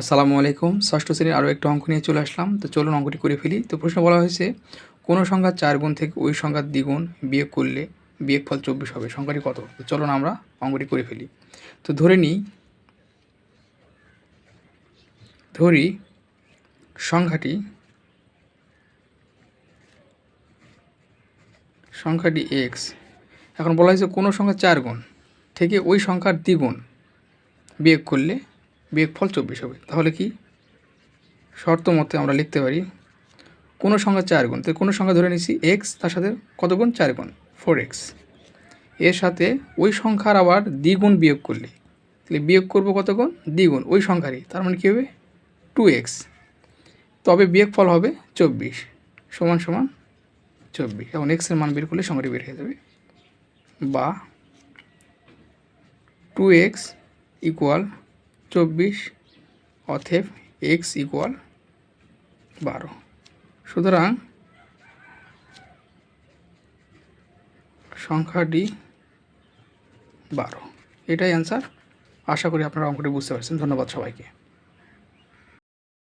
আসসালামু আলাইকুম। ষষ্ঠ শ্রেণীর আরও একটা অঙ্ক নিয়ে চলে আসলাম। তো চলুন অঙ্কটি করে ফেলি। তো প্রশ্ন বলা হয়েছে, কোনো সংখ্যার 4 গুণ থেকে ওই সংখ্যার দ্বিগুণ বিয়োগ করলে বিয়োগফল 24 হবে। সংখ্যাটি কত? তো চলুন আমরা অঙ্কটি করে ফেলি। তো ধরি সংখ্যাটি x। এখন বলা হয়েছে কোনো সংখ্যার 4 গুণ থেকে ওই সংখ্যার দ্বিগুণ বিয়োগ করলে বিয়োগফল 24 হবে। তাহলে কি শর্ত মতে আমরা লিখতে পারি, কোনো সংখ্যা 4 গুণ, তো কোনো সংখ্যা ধরে নিচ্ছি x, তার সাথে কত গুণ? 4 গুণ, 4x। এর সাথে ওই সংখ্যার আবার দ্বিগুণ বিয়োগ করলে, তাহলে বিয়োগ করবো কত গুণ? দ্বিগুণ ওই সংখ্যারই, তার মানে কী হবে? 2x। তবে বিয়োগফল হবে 24 সমান সমান 24। এখন এক্সের মান বের করলে সংখ্যাটি বের হয়ে যাবে, বা 2x ইকুয়াল 24 অতএব x ইকুয়াল 12। সুতরাং সংখ্যাটি 12। এটাই অ্যান্সার। আশা করি আপনারা অঙ্কটি বুঝতে পারছেন। ধন্যবাদ সবাইকে।